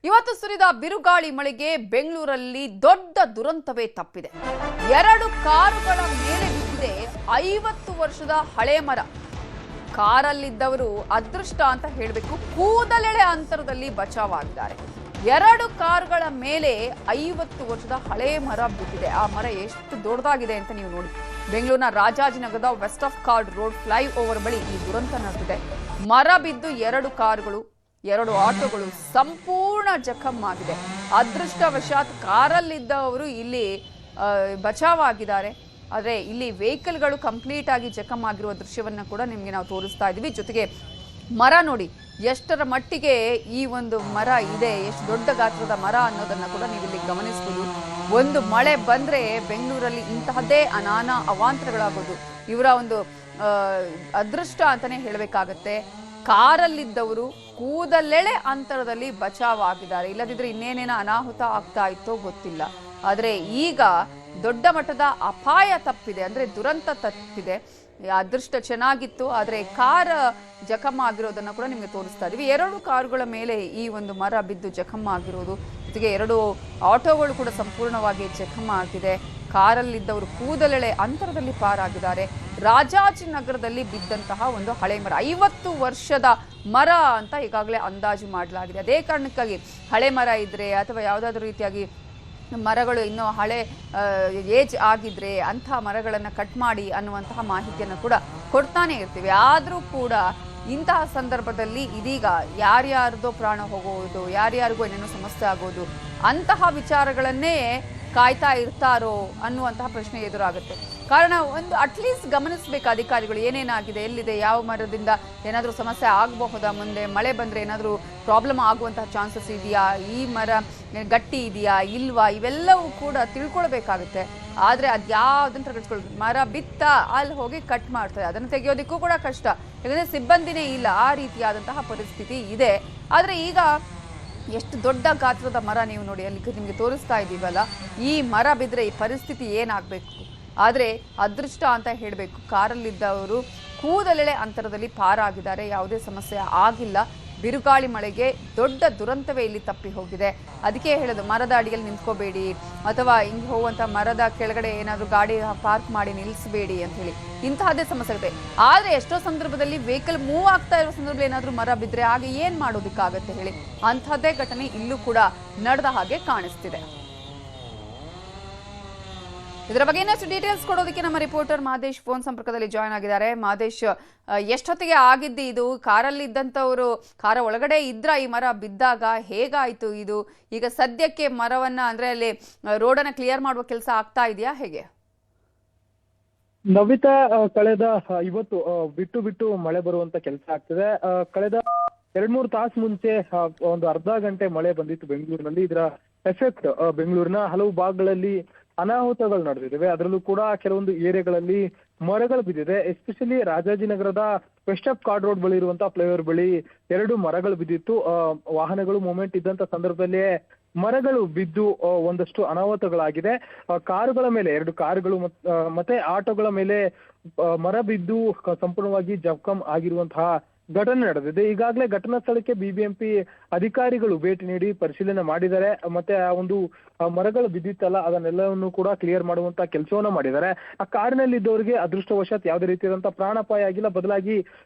ಇವತ್ತು ಸುರಿದ ಬಿರುಗಾಳಿ ಮಳೆಗೆ ಬೆಂಗಳೂರಲ್ಲಿ ದೊಡ್ಡ ದುರಂತವೇ ತಪ್ಪಿದೆ. 2 ಕಾರುಗಳ ಮೇಲೆ ಬಿದ್ದಿದೆ 50 ವರ್ಷದ ಹಳೆ ಮರ. ಕಾರಲ್ಲಿದ್ದವರು ಅದೃಷ್ಟ ಅಂತ ಹೇಳಬೇಕು, ಕೂದಲೆಳೆ ಅಂತರದಲ್ಲಿ ಬಚಾವಾಗಿದ್ದಾರೆ. 2 ಕಾರುಗಳ ಮೇಲೆ 50 ವರ್ಷದ ಹಳೆ ಮರ ಬಿದ್ದಿದೆ. ಆ ಮರ ಎಷ್ಟು ದೊಡ್ಡದಾಗಿದೆ ಅಂತ ನೀವು ನೋಡಿ. ಬೆಂಗಳೂರಿನ ರಾಜಾಜಿನಗರದ west of card road flyover ಬಳಿ ಈ ದುರಂತ ನಡೆದಿದೆ. ಮರ ಬಿದ್ದು 2 ಕಾರುಗಳು 2 ಆಟೋಗಳು ಸಂಪೂರ್ಣ ಜಖಮ್ಮಾಗಿದೆ. ಅದೃಷ್ಟವಶಾತ್ ಕಾರಲ್ಲಿದ್ದವರು ಇಲ್ಲಿ ಬಚಾವಾಗಿದ್ದಾರೆ. ಆದರೆ ಇಲ್ಲಿ ವೆಹಿಕಲ್ಗಳು ಕಂಪ್ಲೀಟ್ ಆಗಿ ಜಖಮ್ಮಾಗಿರುವ ದೃಶ್ಯವನ್ನು ಕೂಡ ನಿಮಗೆ ನಾವು ತೋರಿಸ್ತಾ ಇದ್ದೀವಿ. ಜೊತೆಗೆ ಮರ ನೋಡಿ ಎಷ್ಟರ ಮಟ್ಟಿಗೆ ಈ ಒಂದು ಮರ ಇದೆ, ಎಷ್ಟು ದೊಡ್ಡ ಗಾತ್ರದ ಮರ ಅನ್ನೋದನ್ನು ಕೂಡ ನೀವು ಇಲ್ಲಿ ಗಮನಿಸಬಹುದು. ಒಂದು ಮಳೆ ಬಂದರೆ ಬೆಂಗಳೂರಲ್ಲಿ ಇಂತಹದ್ದೇ ನಾನಾ ಅವಾಂತರಗಳಾಗೋದು ಇವರ ಒಂದು ಅದೃಷ್ಟ ಅಂತಾನೆ ಹೇಳಬೇಕಾಗತ್ತೆ. ಕಾರಲ್ಲಿದ್ದವರು ಕೂದಲೆಳೆ ಅಂತರದಲ್ಲಿ ಬಚಾವಾಗಿದ್ದಾರೆ. ಇಲ್ಲದಿದ್ರೆ ಇನ್ನೇನೇನೋ ಅನಾಹುತ ಆಗ್ತಾ ಇತ್ತೋ ಗೊತ್ತಿಲ್ಲ. ಆದರೆ ಈಗ ದೊಡ್ಡ ಮಟ್ಟದ ಅಪಾಯ ತಪ್ಪಿದೆ, ಅಂದರೆ ದುರಂತ ತಪ್ಪಿದೆ. ಅದೃಷ್ಟ ಚೆನ್ನಾಗಿತ್ತು, ಆದರೆ ಕಾರ್ ಜಖಮ್ ಆಗಿರೋದನ್ನು ಕೂಡ ನಿಮಗೆ ತೋರಿಸ್ತಾ ಇದ್ದೀವಿ. 2 ಕಾರುಗಳ ಮೇಲೆ ಈ ಒಂದು ಮರ ಬಿದ್ದು ಜಖಮ್ ಆಗಿರೋದು, ಜೊತೆಗೆ 2 ಆಟೋಗಳು ಕೂಡ ಸಂಪೂರ್ಣವಾಗಿ ಜಖಮ್ ಆಗಿದೆ. ಕಾರಲ್ಲಿದ್ದವರು ಕೂದಲೆಳೆ ಅಂತರದಲ್ಲಿ ಪಾರಾಗಿದ್ದಾರೆ. ರಾಜಾಜಿನಗರದಲ್ಲಿ ಬಿದ್ದಂತಹ ಒಂದು ಹಳೆ ಮರ, 50 ವರ್ಷದ ಮರ ಅಂತ ಈಗಾಗಲೇ ಅಂದಾಜು ಮಾಡಲಾಗಿದೆ. ಅದೇ ಕಾರಣಕ್ಕಾಗಿ ಹಳೆ ಮರ ಇದ್ರೆ ಅಥವಾ ಯಾವುದಾದ್ರೂ ರೀತಿಯಾಗಿ ಮರಗಳು ಇನ್ನೂ ಹಳೆ ಏಜ್ ಆಗಿದ್ರೆ ಅಂಥ ಮರಗಳನ್ನು ಕಟ್ ಮಾಡಿ ಅನ್ನುವಂತಹ ಮಾಹಿತಿಯನ್ನು ಕೂಡ ಕೊಡ್ತಾನೆ ಇರ್ತೀವಿ. ಆದರೂ ಕೂಡ ಇಂತಹ ಸಂದರ್ಭದಲ್ಲಿ ಇದೀಗ ಯಾರ್ಯಾರ್ದೋ ಪ್ರಾಣ ಹೋಗೋದು, ಯಾರ್ಯಾರಿಗೂ ಏನೇನೋ ಸಮಸ್ಯೆ ಆಗೋದು, ಅಂತಹ ವಿಚಾರಗಳನ್ನೇ ಕಾಯ್ತಾ ಇರ್ತಾರೋ ಅನ್ನುವಂತಹ ಪ್ರಶ್ನೆ ಎದುರಾಗುತ್ತೆ. ಕಾರಣ ಒಂದು ಅಟ್ಲೀಸ್ಟ್ ಗಮನಿಸಬೇಕು ಅಧಿಕಾರಿಗಳು, ಏನೇನಾಗಿದೆ, ಎಲ್ಲಿದೆ, ಯಾವ ಮರದಿಂದ ಏನಾದರೂ ಸಮಸ್ಯೆ ಆಗಬಹುದಾ, ಮುಂದೆ ಮಳೆ ಬಂದರೆ ಏನಾದರೂ ಪ್ರಾಬ್ಲಮ್ ಆಗುವಂತಹ ಚಾನ್ಸಸ್ ಇದೆಯಾ, ಈ ಮರ ಗಟ್ಟಿ ಇದೆಯಾ ಇಲ್ವಾ, ಇವೆಲ್ಲವೂ ಕೂಡ ತಿಳ್ಕೊಳ್ಬೇಕಾಗುತ್ತೆ. ಆದರೆ ಅದು ಯಾವುದನ್ನು ತಗೊಳ್ಕೊಳ್ಳೋದು, ಮರ ಬಿತ್ತ ಅಲ್ಲಿ ಹೋಗಿ ಕಟ್ ಮಾಡ್ತಾರೆ, ಅದನ್ನು ತೆಗೆಯೋದಕ್ಕೂ ಕೂಡ ಕಷ್ಟ, ಯಾಕಂದರೆ ಸಿಬ್ಬಂದಿನೇ ಇಲ್ಲ, ಆ ರೀತಿಯಾದಂತಹ ಪರಿಸ್ಥಿತಿ ಇದೆ. ಆದರೆ ಈಗ ಎಷ್ಟು ದೊಡ್ಡ ಗಾತ್ರದ ಮರ ನೀವು ನೋಡಿ, ಅಲ್ಲಿ ನಿಮಗೆ ತೋರಿಸ್ತಾ ಇದ್ದೀವಲ್ಲ, ಈ ಮರ ಬಿದ್ದರೆ ಈ ಪರಿಸ್ಥಿತಿ ಏನಾಗಬೇಕು. ಆದರೆ ಅದೃಷ್ಟ ಅಂತ ಹೇಳಬೇಕು, ಕಾರಲ್ಲಿದ್ದವರು ಕೂದಲೆಳೆ ಅಂತರದಲ್ಲಿ ಪಾರಾಗಿದ್ದಾರೆ, ಯಾವುದೇ ಸಮಸ್ಯೆ ಆಗಿಲ್ಲ. ಬಿರುಗಾಳಿ ಮಳೆಗೆ ದೊಡ್ಡ ದುರಂತವೇ ಇಲ್ಲಿ ತಪ್ಪಿ ಹೋಗಿದೆ. ಅದಕ್ಕೆ ಹೇಳೋದು, ಮರದ ಅಡಿಯಲ್ಲಿ ನಿಂತ್ಕೋಬೇಡಿ ಅಥವಾ ಹಿಂಗೆ ಹೋಗುವಂಥ ಮರದ ಕೆಳಗಡೆ ಏನಾದರೂ ಗಾಡಿ ಪಾರ್ಕ್ ಮಾಡಿ ನಿಲ್ಲಿಸಬೇಡಿ ಅಂತ ಹೇಳಿ, ಇಂತಹದ್ದೇ ಸಮಸ್ಯೆ ಆಗುತ್ತೆ. ಆದರೆ ಎಷ್ಟೋ ಸಂದರ್ಭದಲ್ಲಿ ವೆಹಿಕಲ್ ಮೂವ್ ಆಗ್ತಾ ಇರೋ ಸಂದರ್ಭದಲ್ಲಿ ಏನಾದರೂ ಮರ ಬಿದ್ದರೆ ಆಗ ಏನು ಮಾಡೋದಕ್ಕಾಗತ್ತೆ ಹೇಳಿ, ಅಂಥದ್ದೇ ಘಟನೆ ಇಲ್ಲೂ ಕೂಡ ನಡೆದ ಹಾಗೆ ಕಾಣಿಸ್ತಿದೆ. ಇದರ ಬಗ್ಗೆ ಇನ್ನಷ್ಟು ಡೀಟೇಲ್ಸ್ ಕೊಡೋದಕ್ಕೆ ನಮ್ಮ ರಿಪೋರ್ಟರ್ ಮಹದೇಶ್ ಫೋನ್ ಸಂಪರ್ಕದಲ್ಲಿ ಜಾಯ್ನ್ ಆಗಿದ್ದಾರೆ. ಮಹದೇಶ್, ಎಷ್ಟೊತ್ತಿಗೆ ಆಗಿದ್ದು ಇದು? ಕಾರಲ್ಲಿ ಇದ್ದಂಥವರು ಕಾರ ಒಳಗಡೆ ಇದ್ರ ಈ ಮರ ಬಿದ್ದಾಗ ಹೇಗಾಯ್ತು ಇದು? ಈಗ ಸದ್ಯಕ್ಕೆ ಮರವನ್ನ ಅಂದ್ರೆ ಅಲ್ಲಿ ರೋಡನ್ನ ಕ್ಲಿಯರ್ ಮಾಡುವ ಕೆಲಸ ಆಗ್ತಾ ಇದೆಯಾ, ಹೇಗೆ? ನವಿತಾ, ಕಳೆದ ಇವತ್ತು ಬಿಟ್ಟು ಬಿಟ್ಟು ಮಳೆ ಬರುವಂತ ಕೆಲಸ ಆಗ್ತದೆ. ಕಳೆದ 2-3 ತಾಸು ಮುಂಚೆ ಒಂದು ಅರ್ಧ ಗಂಟೆ ಮಳೆ ಬಂದಿತ್ತು ಬೆಂಗಳೂರಿನಲ್ಲಿ. ಇದರ ಎಫೆಕ್ಟ್ ಬೆಂಗಳೂರಿನ ಹಲವು ಭಾಗಗಳಲ್ಲಿ ಅನಾಹುತಗಳು ನಡೆದಿವೆ. ಅದರಲ್ಲೂ ಕೂಡ ಕೆಲವೊಂದು ಏರಿಯಾಗಳಲ್ಲಿ ಮರಗಳು ಬಿದ್ದಿದೆ. ಎಸ್ಪೆಷಲಿ ರಾಜಾಜಿನಗರದ ವೆಸ್ಟ್ ಆಫ್ ಕಾರ್ಡ್ ರೋಡ್ ಬಳಿ ಇರುವಂತಹ ಫ್ಲೈಓವರ್ ಬಳಿ 2 ಮರಗಳು ಬಿದ್ದಿತ್ತು. ವಾಹನಗಳು ಮೂವ್ಮೆಂಟ್ ಇದ್ದಂತ ಸಂದರ್ಭದಲ್ಲಿಯೇ ಮರಗಳು ಬಿದ್ದು ಒಂದಷ್ಟು ಅನಾಹುತಗಳಾಗಿದೆ. ಕಾರುಗಳ ಮೇಲೆ 2 ಕಾರುಗಳು ಮತ್ತೆ ಆಟೋಗಳ ಮೇಲೆ ಮರ ಬಿದ್ದು ಸಂಪೂರ್ಣವಾಗಿ ಜಖಮ್ ಆಗಿರುವಂತಹ ಘಟನೆ ನಡೆದಿದೆ. ಈಗಾಗಲೇ ಘಟನಾ ಸ್ಥಳಕ್ಕೆ ಬಿಬಿಎಂಪಿ ಅಧಿಕಾರಿಗಳು ಭೇಟಿ ನೀಡಿ ಪರಿಶೀಲನೆ ಮಾಡಿದ್ದಾರೆ. ಮತ್ತೆ ಆ ಒಂದು ಮರಗಳು ಬಿದ್ದಿತ್ತಲ್ಲ ಅದನ್ನೆಲ್ಲವನ್ನು ಕೂಡ ಕ್ಲಿಯರ್ ಮಾಡುವಂತ ಕೆಲಸವನ್ನ ಮಾಡಿದ್ದಾರೆ. ಆ ಕಾರಿನಲ್ಲಿ ಇದ್ದವರಿಗೆ ಅದೃಷ್ಟವಶಾತ್ ಯಾವುದೇ ರೀತಿಯಾದಂತಹ ಪ್ರಾಣಾಪಾಯ ಆಗಿಲ್ಲ, ಬದಲಾಗಿ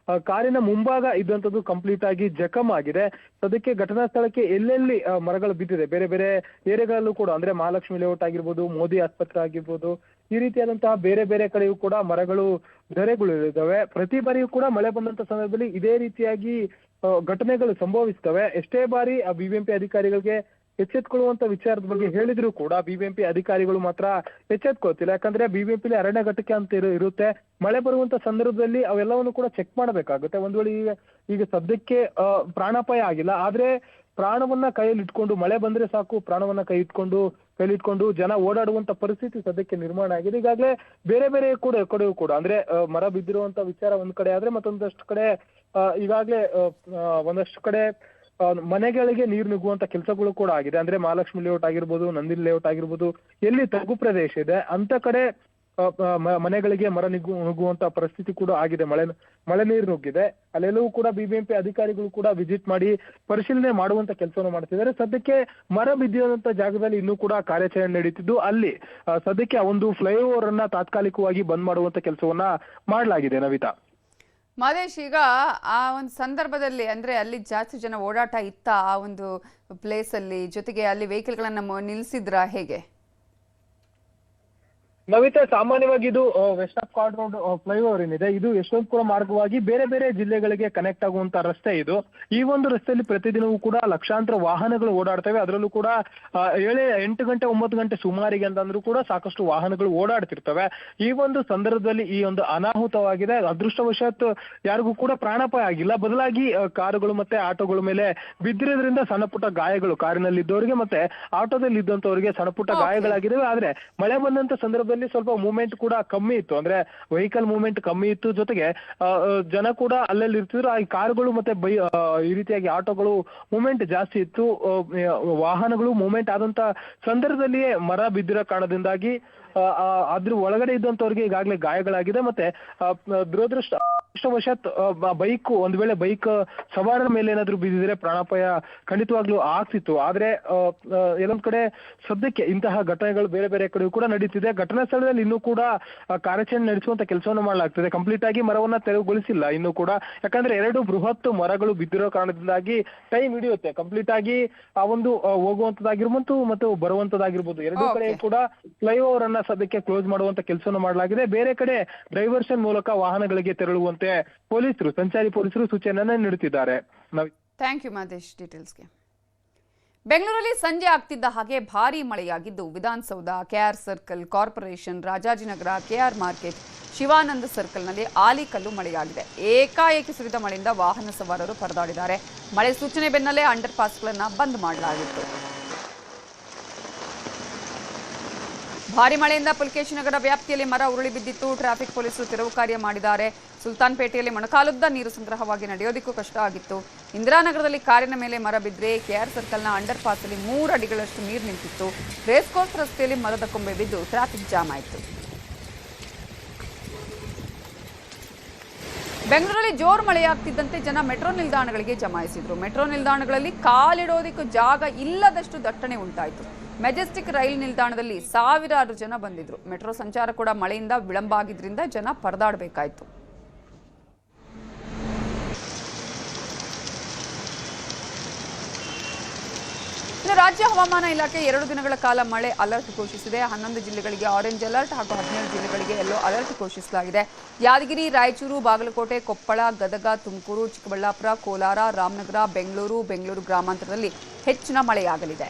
ಕಾರಿನ ಮುಂಭಾಗ ಇದ್ದಂಥದ್ದು ಕಂಪ್ಲೀಟ್ ಆಗಿ ಜಖಮ್ ಆಗಿದೆ. ಸದ್ಯಕ್ಕೆ ಘಟನಾ ಸ್ಥಳಕ್ಕೆ ಎಲ್ಲೆಲ್ಲಿ ಮರಗಳು ಬಿದ್ದಿದೆ ಬೇರೆ ಬೇರೆ ಏರಿಯಾಗಳಲ್ಲೂ ಕೂಡ, ಅಂದ್ರೆ ಮಹಾಲಕ್ಷ್ಮಿ ಲೇಔಟ್ ಆಗಿರ್ಬೋದು, ಮೋದಿ ಆಸ್ಪತ್ರೆ ಆಗಿರ್ಬೋದು, ಈ ರೀತಿಯಾದಂತಹ ಬೇರೆ ಬೇರೆ ಕಡೆಯೂ ಕೂಡ ಮರಗಳು ಧರೆಗುಳಿದಾವೆ. ಪ್ರತಿ ಬಾರಿಯೂ ಕೂಡ ಮಳೆ ಬಂದಂತ ಸಂದರ್ಭದಲ್ಲಿ ಇದೇ ರೀತಿಯಾಗಿ ಘಟನೆಗಳು ಸಂಭವಿಸ್ತವೆ. ಎಷ್ಟೇ ಬಾರಿ ಆ ಬಿಬಿಎಂಪಿ ಅಧಿಕಾರಿಗಳಿಗೆ ಎಚ್ಚೆತ್ಕೊಳ್ಳುವಂತ ವಿಚಾರದ ಬಗ್ಗೆ ಹೇಳಿದ್ರು ಕೂಡ ಬಿಬಿಎಂಪಿ ಅಧಿಕಾರಿಗಳು ಮಾತ್ರ ಎಚ್ಚೆತ್ಕೊಳ್ತಿಲ್ಲ. ಯಾಕಂದ್ರೆ ಬಿಬಿಎಂಪಿ ಅರಣ್ಯ ಘಟಕ ಅಂತ ಇರುತ್ತೆ. ಮಳೆ ಬರುವಂತ ಸಂದರ್ಭದಲ್ಲಿ ಅವೆಲ್ಲವನ್ನು ಕೂಡ ಚೆಕ್ ಮಾಡಬೇಕಾಗುತ್ತೆ. ಒಂದ್ ವೇಳೆ ಈಗ ಸದ್ಯಕ್ಕೆ ಪ್ರಾಣಾಪಾಯ ಆಗಿಲ್ಲ, ಆದ್ರೆ ಪ್ರಾಣವನ್ನ ಕೈಯಲ್ಲಿ ಇಟ್ಕೊಂಡು, ಮಳೆ ಬಂದ್ರೆ ಸಾಕು ಪ್ರಾಣವನ್ನ ಕೈಲಿಟ್ಕೊಂಡು ಜನ ಓಡಾಡುವಂತ ಪರಿಸ್ಥಿತಿ ಸದ್ಯಕ್ಕೆ ನಿರ್ಮಾಣ ಆಗಿದೆ. ಈಗಾಗಲೇ ಬೇರೆ ಬೇರೆ ಕಡೆಯೂ ಕೂಡ ಅಂದ್ರೆ ಮರ ಬಿದ್ದಿರುವಂತ ವಿಚಾರ ಒಂದ್ ಕಡೆ ಆದ್ರೆ, ಮತ್ತೊಂದಷ್ಟು ಕಡೆ ಈಗಾಗಲೇ ಒಂದಷ್ಟು ಕಡೆ ಮನೆಗಳಿಗೆ ನೀರು ನುಗ್ಗುವಂತ ಕೆಲಸಗಳು ಕೂಡ ಆಗಿದೆ. ಅಂದ್ರೆ ಮಹಾಲಕ್ಷ್ಮಿ ಲೇಔಟ್ ಆಗಿರ್ಬೋದು, ನಂದಿನಿ ಲೇಔಟ್ ಆಗಿರ್ಬೋದು, ಎಲ್ಲಿ ತಗ್ಗು ಪ್ರದೇಶ ಇದೆ ಅಂತ ಕಡೆ ಮನೆಗಳಿಗೆ ಮರ ನುಗ್ಗುವಂತ ಪರಿಸ್ಥಿತಿ ಕೂಡ ಆಗಿದೆ ಮಳೆ ನೀರು ನುಗ್ಗಿದೆ. ಅಲ್ಲೆಲ್ಲವೂ ಕೂಡ ಬಿಬಿಎಂಪಿ ಅಧಿಕಾರಿಗಳು ಕೂಡ ವಿಸಿಟ್ ಮಾಡಿ ಪರಿಶೀಲನೆ ಮಾಡುವಂತ ಕೆಲಸವನ್ನು ಮಾಡ್ತಿದ್ದಾರೆ. ಸದ್ಯಕ್ಕೆ ಮರ ಬಿದ್ದಿರುವಂತ ಜಾಗದಲ್ಲಿ ಇನ್ನೂ ಕೂಡ ಕಾರ್ಯಾಚರಣೆ ನಡೀತಿದ್ದು ಅಲ್ಲಿ ಸದ್ಯಕ್ಕೆ ಆ ಒಂದು ಫ್ಲೈಓವರ್ ಅನ್ನ ತಾತ್ಕಾಲಿಕವಾಗಿ ಬಂದ್ ಮಾಡುವಂತ ಕೆಲಸವನ್ನ ಮಾಡಲಾಗಿದೆ. ನವಿತಾ, ಮಾದೇಶ್, ಈಗ ಆ ಒಂದು ಸಂದರ್ಭದಲ್ಲಿ ಅಂದ್ರೆ ಅಲ್ಲಿ ಜಾಸ್ತಿ ಜನ ಓಡಾಟ ಇತ್ತ ಆ ಒಂದು ಪ್ಲೇಸ್ ಅಲ್ಲಿ, ಜೊತೆಗೆ ಅಲ್ಲಿ ವೆಹಿಕಲ್ಗಳನ್ನ ನಿಲ್ಸಿದ್ರ ಹೇಗೆ? ನವಿತಾ, ಸಾಮಾನ್ಯವಾಗಿ ಇದು West of card Road flyover ಏನಿದೆ ಇದು ಯಶವಂತಪುರ ಮಾರ್ಗವಾಗಿ ಬೇರೆ ಬೇರೆ ಜಿಲ್ಲೆಗಳಿಗೆ ಕನೆಕ್ಟ್ ಆಗುವಂತ ರಸ್ತೆ ಇದು. ಈ ಒಂದು ರಸ್ತೆಯಲ್ಲಿ ಪ್ರತಿದಿನವೂ ಕೂಡ ಲಕ್ಷಾಂತರ ವಾಹನಗಳು ಓಡಾಡ್ತವೆ. ಅದರಲ್ಲೂ ಕೂಡ 8 ಗಂಟೆ 9 ಗಂಟೆ ಸುಮಾರಿಗೆ ಅಂತಂದ್ರೂ ಕೂಡ ಸಾಕಷ್ಟು ವಾಹನಗಳು ಓಡಾಡ್ತಿರ್ತವೆ. ಈ ಒಂದು ಸಂದರ್ಭದಲ್ಲಿ ಈ ಒಂದು ಅನಾಹುತವಾಗಿದೆ. ಅದೃಷ್ಟವಶಾತ್ ಯಾರಿಗೂ ಕೂಡ ಪ್ರಾಣಾಪಾಯ ಆಗಿಲ್ಲ. ಬದಲಾಗಿ ಕಾರುಗಳು ಮತ್ತೆ ಆಟೋಗಳ ಮೇಲೆ ಬಿದ್ದಿರೋದ್ರಿಂದ ಸಣ್ಣ ಪುಟ್ಟ ಗಾಯಗಳು ಕಾರಿನಲ್ಲಿ ಇದ್ದವರಿಗೆ ಮತ್ತೆ ಆಟೋದಲ್ಲಿ ಇದ್ದಂತವರಿಗೆ ಸಣ್ಣ ಪುಟ್ಟ ಗಾಯಗಳಾಗಿದ್ದಾವೆ. ಆದ್ರೆ ಮಳೆ ಬಂದಂತ ಸಂದರ್ಭದಲ್ಲಿ ಸ್ವಲ್ಪ ಮೂವ್ಮೆಂಟ್ ಕೂಡ ಕಮ್ಮಿ ಇತ್ತು, ಅಂದ್ರೆ ವೆಹಿಕಲ್ ಮೂವ್ಮೆಂಟ್ ಕಮ್ಮಿ ಇತ್ತು. ಜೊತೆಗೆ ಜನ ಕೂಡ ಅಲ್ಲಲ್ಲಿ ಇರ್ತಿದ್ರು. ಈ ಕಾರುಗಳು ಮತ್ತೆ ಈ ರೀತಿಯಾಗಿ ಆಟೋಗಳು ಮೂವ್ಮೆಂಟ್ ಜಾಸ್ತಿ ಇತ್ತು. ವಾಹನಗಳು ಮೂವ್ಮೆಂಟ್ ಆದಂತ ಸಂದರ್ಭದಲ್ಲಿಯೇ ಮರ ಬಿದ್ದಿರೋ ಕಾರಣದಿಂದಾಗಿ ಅದ್ರ ಒಳಗಡೆ ಇದ್ದಂತವ್ರಿಗೆ ಈಗಾಗಲೇ ಗಾಯಗಳಾಗಿದೆ. ಮತ್ತೆ ದುರದೃಷ್ಟವಶಾತ್ ಬೈಕ್ ಒಂದ್ ವೇಳೆ ಬೈಕ್ ಸವಾರರ ಮೇಲೆ ಏನಾದ್ರು ಬಿದ್ದಿದ್ರೆ ಪ್ರಾಣಾಪಾಯ ಖಂಡಿತವಾಗ್ಲೂ ಆಗ್ತಿತ್ತು. ಆದ್ರೆ ಎಲ್ಲೊಂದ್ ಕಡೆ ಸದ್ಯಕ್ಕೆ ಇಂತಹ ಘಟನೆಗಳು ಬೇರೆ ಬೇರೆ ಕಡೆ ಕೂಡ ನಡೀತಿದೆ. ಘಟನಾ ಸ್ಥಳದಲ್ಲಿ ಇನ್ನೂ ಕೂಡ ಕಾರ್ಯಾಚರಣೆ ನಡೆಸುವಂತ ಕೆಲಸವನ್ನು ಮಾಡಲಾಗ್ತದೆ. ಕಂಪ್ಲೀಟ್ ಆಗಿ ಮರವನ್ನ ತೆರವುಗೊಳಿಸಿಲ್ಲ ಇನ್ನೂ ಕೂಡ, ಯಾಕಂದ್ರೆ 2 ಬೃಹತ್ ಮರಗಳು ಬಿದ್ದಿರೋ ಕಾರಣದಿಂದಾಗಿ ಟೈಮ್ ಹಿಡಿಯುತ್ತೆ ಕಂಪ್ಲೀಟ್ ಆಗಿ ಆ ಒಂದು ಹೋಗುವಂತದ್ದಾಗಿರ್ಬೋದು ಮತ್ತು ಬರುವಂತದ್ದಾಗಿರ್ಬೋದು. ಎರಡೂ ಕಡೆ ಕೂಡ ಫ್ಲೈಓವರ್ ಅನ್ನ ಸದ್ಯಕ್ಕೆ ಕ್ಲೋಸ್ ಮಾಡುವಂತ ಕೆಲಸವನ್ನು ಮಾಡಲಾಗಿದೆ. ಬೇರೆ ಕಡೆ ಡೈವರ್ಷನ್ ಮೂಲಕ ವಾಹನಗಳಿಗೆ ತೆರಳುವಂತೆ ಪೊಲೀಸರು, ಸಂಚಾರಿ ಪೊಲೀಸರು ಸೂಚನೆಯನ್ನ ನೀಡುತ್ತಿದ್ದಾರೆ. ಥ್ಯಾಂಕ್ ಯು ಮಾದೇಶ್ ಡೀಟೇಲ್ಸ್ಗೆ. ಬೆಂಗಳೂರಲ್ಲಿ ಸಂಜೆ ಆಗ್ತಿದ್ದ ಹಾಗೆ ಭಾರೀ ಮಳೆಯಾಗಿದ್ದು Vidhana Soudha, KR circle, corporation, Rajajinagar, KR market, Shivananda ಸರ್ಕಲ್ನಲ್ಲಿ ಆಲಿಕಲ್ಲು ಮಳೆಯಾಗಿದೆ. ಏಕಾಏಕಿ ಸುರಿದ ಮಳೆಯಿಂದ ವಾಹನ ಸವಾರರು ಪರದಾಡಿದ್ದಾರೆ. ಮಳೆ ಸೂಚನೆ ಬೆನ್ನಲ್ಲೇ ಅಂಡರ್ ಪಾಸ್ಗಳನ್ನು ಬಂದ್ ಮಾಡಲಾಗಿತ್ತು. ಭಾರಿ ಮಳೆಯಿಂದ ಪುಲಕೇಶಿ ನಗರ ವ್ಯಾಪ್ತಿಯಲ್ಲಿ ಮರ ಉರುಳಿ ಬಿದ್ದಿತ್ತು. ಟ್ರಾಫಿಕ್ ಪೊಲೀಸರು ತೆರವು ಕಾರ್ಯ ಮಾಡಿದ್ದಾರೆ. ಸುಲ್ತಾನ್ಪೇಟೆಯಲ್ಲಿ ಮೊಣಕಾಲುದ್ದ ನೀರು ಸಂಗ್ರಹವಾಗಿ ನಡೆಯೋದಕ್ಕೂ ಕಷ್ಟ ಆಗಿತ್ತು. ಇಂದಿರಾನಗರದಲ್ಲಿ ಕಾರಿನ ಮೇಲೆ ಮರ ಬಿದ್ದರೆ ಕೆಆರ್ ಸರ್ಕಲ್ನ ಅಂಡರ್ ಪಾಸಲ್ಲಿ 3 ಅಡಿಗಳಷ್ಟು ನೀರು ನಿಂತಿತ್ತು. ರೇಸ್ ಕೋರ್ಸ್ ರಸ್ತೆಯಲ್ಲಿ ಮರದ ಕೊಂಬೆ ಬಿದ್ದು ಟ್ರಾಫಿಕ್ ಜಾಮ್ ಆಯಿತು. ಬೆಂಗಳೂರಲ್ಲಿ ಜೋರು ಮಳೆಯಾಗ್ತಿದ್ದಂತೆ ಜನ ಮೆಟ್ರೋ ನಿಲ್ದಾಣಗಳಿಗೆ ಜಮಾಯಿಸಿದ್ರು. ಮೆಟ್ರೋ ನಿಲ್ದಾಣಗಳಲ್ಲಿ ಕಾಲಿಡೋದಕ್ಕೂ ಜಾಗ ಇಲ್ಲದಷ್ಟು ದಟ್ಟಣೆ ಉಂಟಾಯಿತು. ಮೆಜೆಸ್ಟಿಕ್ ರೈಲು ನಿಲ್ದಾಣದಲ್ಲಿ ಸಾವಿರಾರು ಜನ ಬಂದಿದ್ರು. ಮೆಟ್ರೋ ಸಂಚಾರ ಕೂಡ ಮಳೆಯಿಂದ ವಿಳಂಬ ಆಗಿದ್ರಿಂದ ಜನ ಪರದಾಡಬೇಕಾಯಿತು. ಇನ್ನು ರಾಜ್ಯ ಹವಾಮಾನ ಇಲಾಖೆ 2 ದಿನಗಳ ಕಾಲ ಮಳೆ ಅಲರ್ಟ್ ಘೋಷಿಸಿದೆ. 11 ಜಿಲ್ಲೆಗಳಿಗೆ ಆರೆಂಜ್ ಅಲರ್ಟ್ ಹಾಗೂ 17 ಜಿಲ್ಲೆಗಳಿಗೆ ಯೆಲ್ಲೋ ಅಲರ್ಟ್ ಘೋಷಿಸಲಾಗಿದೆ. ಯಾದಗಿರಿ, ರಾಯಚೂರು, ಬಾಗಲಕೋಟೆ, ಕೊಪ್ಪಳ, ಗದಗ, ತುಮಕೂರು, ಚಿಕ್ಕಬಳ್ಳಾಪುರ, ಕೋಲಾರ, ರಾಮನಗರ, ಬೆಂಗಳೂರು ಗ್ರಾಮಾಂತರದಲ್ಲಿ ಹೆಚ್ಚಿನ ಮಳೆಯಾಗಲಿದೆ.